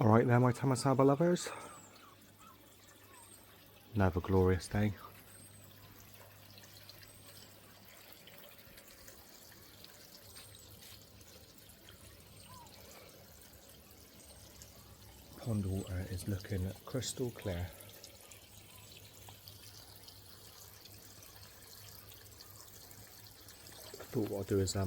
Alright there, my Tamasaba lovers. Another glorious day. Pond water is looking crystal clear. I thought what I'll do is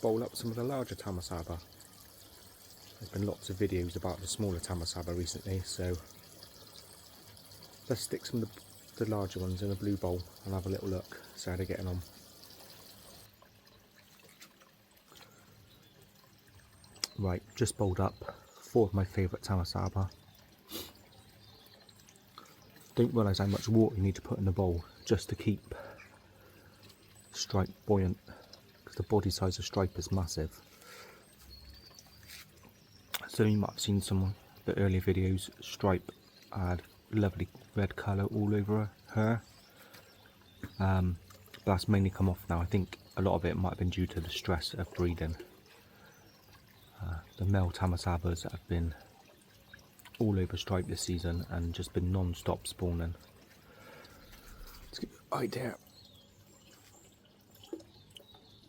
bowl up some of the larger Tamasaba. There's been lots of videos about the smaller Tamasaba recently, so let's stick some of the larger ones in a blue bowl and have a little look, see how they're getting on. Right, just bowled up 4 of my favourite Tamasaba. Don't realise how much water you need to put in the bowl just to keep stripe buoyant, because the body size of stripe is massive. So you might have seen some of the earlier videos, stripe had lovely red colour all over her. But that's mainly come off now. I think a lot of it might have been due to the stress of breeding. The male Tamasabas have been all over stripe this season and just been non-stop spawning. Let's give you an idea.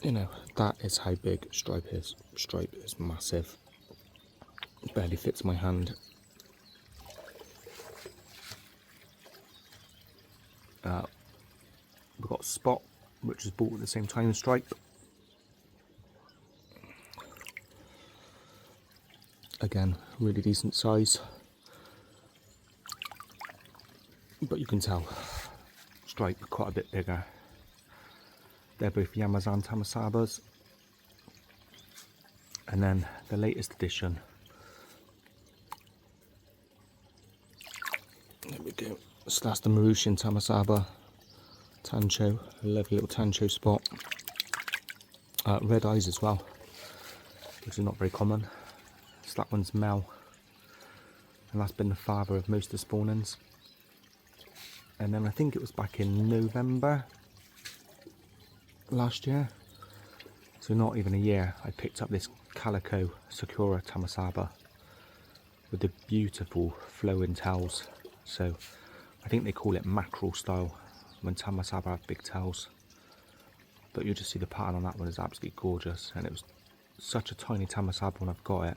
You know, that is how big stripe is. Stripe is massive. It barely fits my hand. We've got Spot, which was bought at the same time as Stripe. Again, really decent size. But you can tell, Stripe quite a bit bigger. They're both Yamazan Tamasabas. And then the latest addition. There we go. So that's the Marushin Tamasaba. Tancho, a lovely little tancho spot. Red eyes as well, which is not very common. So that one's Mel, and that's been the father of most of the spawnings. And then I think it was back in November last year, so not even a year, I picked up this calico sakura Tamasaba with the beautiful flowing tails. So I think they call it mackerel style when Tamasaba have big tails, but you'll just see the pattern on that one is absolutely gorgeous. And it was such a tiny Tamasaba when I've got it,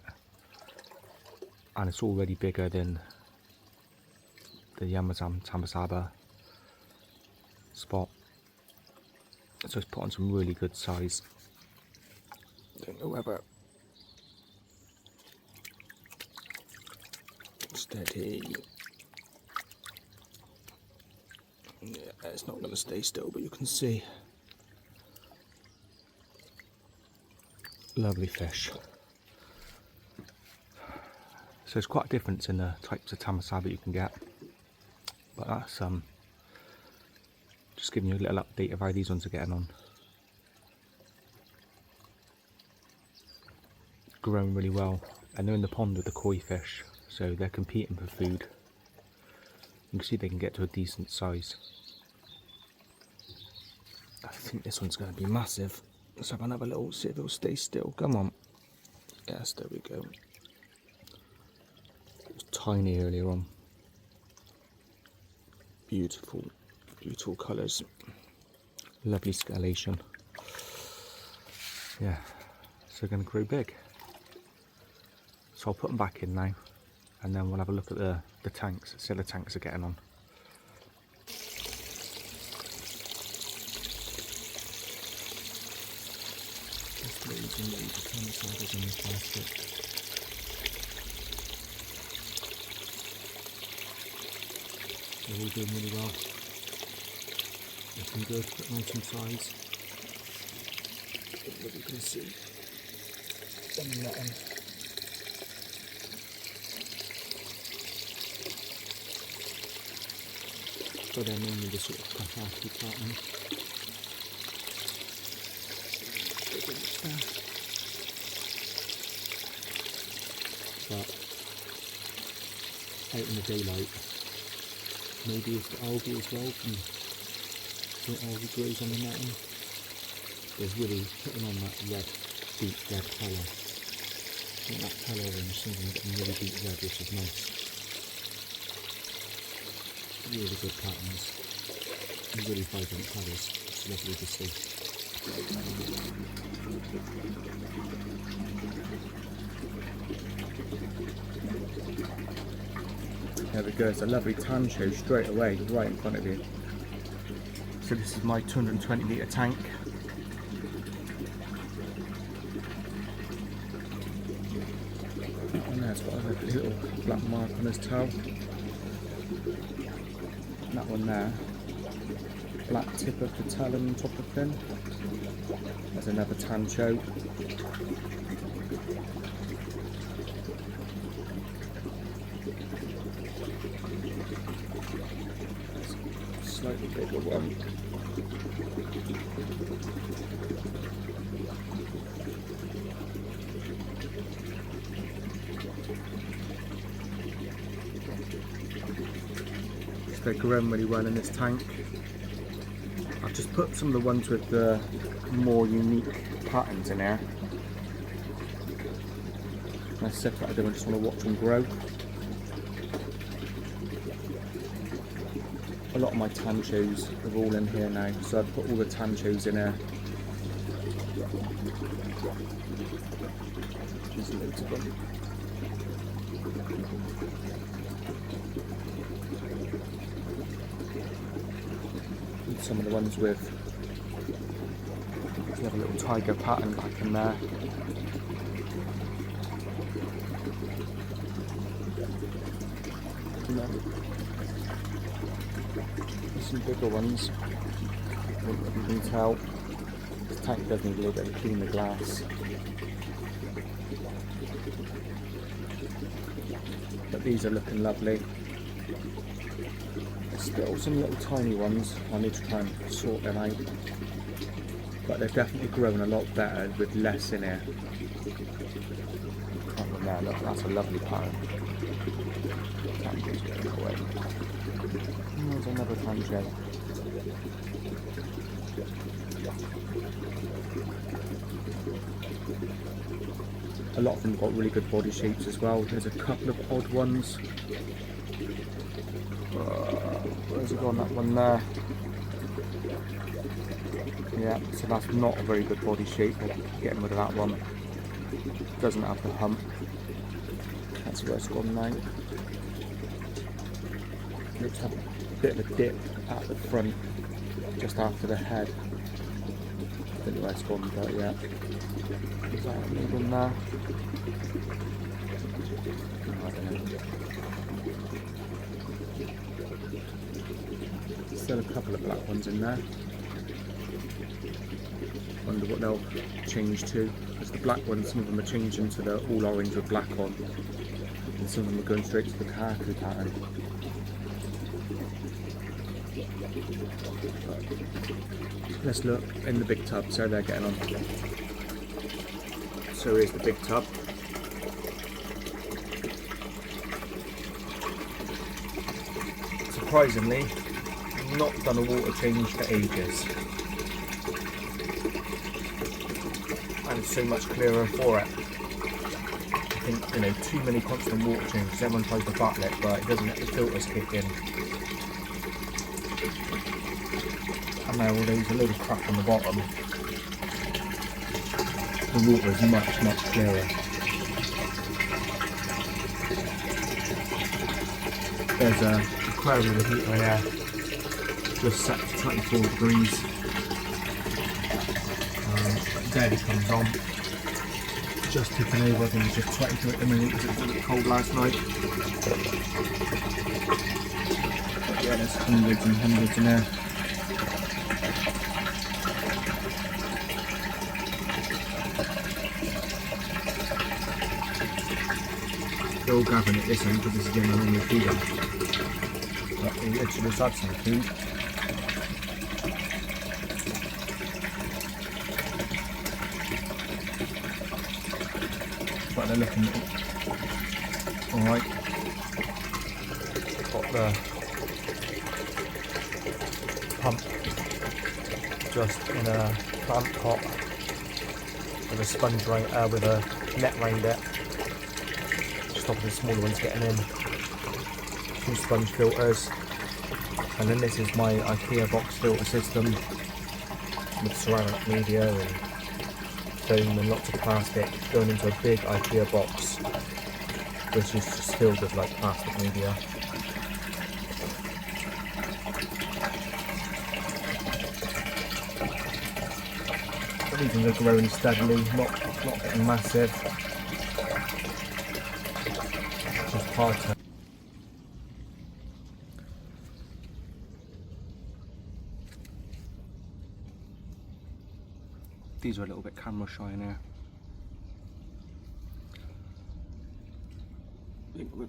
and it's already bigger than the Yamazan Tamasaba Spot, so it's put on some really good size. Don't know whether steady. Yeah, it's not going to stay still, but you can see. Lovely fish. So there's quite a difference in the types of Tamasaba you can get. But that's just giving you a little update of how these ones are getting on. Growing really well, and they're in the pond with the koi fish, so they're competing for food. You can see they can get to a decent size. I think this one's going to be massive. Let's have another little, see if it'll stay still. Come on. Yes, there we go. It was tiny earlier on. Beautiful, beautiful colours. Lovely scalation. Yeah, so they're going to grow big. So I'll put them back in now, and then we'll have a look at the tanks, see how the tanks are getting on. Just loads and loads of Tamasabas in this basket. They're all doing really well. Looking good, put nice and size. What you can see. And netting. So they're mainly the sort of capacity pattern. But out in the daylight, maybe if the algae as well, the algae grows on the netting, is really putting on that red, deep red colour. think that pale orange, some of them getting really deep red, which is nice. Really good patterns, and really vibrant colours, it's lovely to see. There we go, it's a lovely tancho straight away, right in front of you. So this is my 220 litre tank. And there's got a little black mark on his tail. And that one there, black tip of the tail on top of fin. There's another tancho. Slightly bigger one. They're growing really well in this tank. I've just put some of the ones with the more unique patterns in here. And I separated them, I just want to watch them grow. A lot of my tanchos are all in here now, so I've put all the tanchos in here. There's loads of them. And some of the ones with, you have a little tiger pattern back in there. Some bigger ones, I don't know if you can tell. This tank does need a little bit to clean the glass. But these are looking lovely. There's still some little tiny ones, I need to try and sort them out. But they're definitely growing a lot better with less in here. That one there, look, that's a lovely pattern. Tancho's going away. There's another tancho. A lot of them got really good body shapes as well. There's a couple of odd ones. Where's it gone, that one there? Yeah, so that's not a very good body shape. We're getting rid of that one. Doesn't have the hump. That's where it's gone now. Looks like a bit of a dip at the front, just after the head. I don't know where it's gone, but yeah. Is that a one there? Oh, I don't know. Still a couple of black ones in there. Wonder what they'll change to. Because the black ones, some of them are changing to the all orange with black on, and some of them are going straight to the calico pattern. Let's look in the big tub, so they're getting on. So here's the big tub. Surprisingly, not done a water change for ages. And it's so much clearer for it. I think, you know, too many constant water changes. Everyone tries to battle it, but it doesn't let the filters kick in. And now there's a little crack on the bottom. The water is much, much clearer. There's a aquarium with heater in there, just set to 24 degrees. There it comes on, just ticking over. I think it's just 22 at the minute because it was a bit cold last night. But yeah, there's hundreds and hundreds in there. They're all gathering at this end because this is getting on the feed on. But they literally just had some food. But they're looking alright. Got the pump just in a plant pot with a sponge right with a net round it. top of the smaller ones getting in. 2 sponge filters. And then this is my IKEA box filter system with ceramic media and foam and lots of plastic going into a big IKEA box, which is just filled with like plastic media. But these ones are growing steadily, not getting massive. Just hard to. These are a little bit camera shy in here.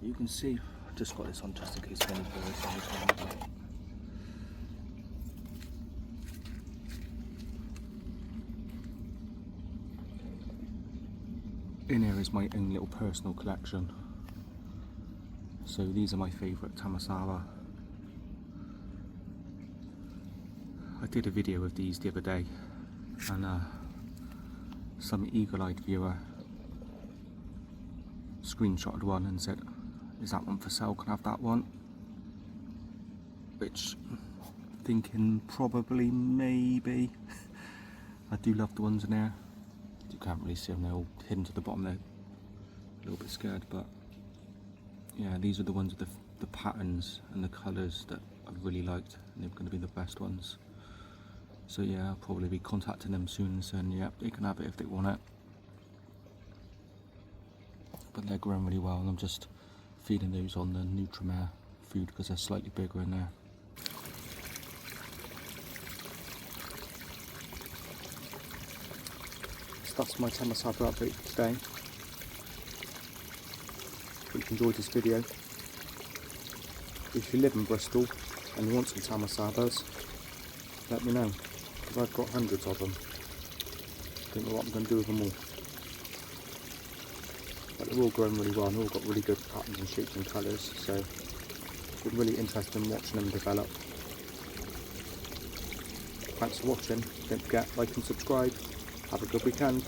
You can see, I've just got this on just in case any birds. In here is my own little personal collection. So these are my favourite Tamasaba. I did a video of these the other day, and some eagle-eyed viewer screenshotted one and said, "Is that one for sale? Can I have that one?" Which, thinking probably, maybe. I do love the ones in there. You can't really see them, they're all hidden to the bottom there. A little bit scared, but yeah, these are the ones with the patterns and the colours that I really liked, and they're going to be the best ones. So yeah, I'll probably be contacting them soon and saying, yeah, they can have it if they want it. But they're growing really well, and I'm just feeding those on the Nutrimare food because they're slightly bigger in there. So that's my Tamasaba update for today. Hope you enjoyed this video. If you live in Bristol and you want some Tamasabas, let me know, because I've got hundreds of them. Don't know what I'm going to do with them all. But they're all growing really well, and they've all got really good patterns and shapes and colours, so it's been really interesting watching them develop. Thanks for watching. Don't forget, like and subscribe. Have a good weekend.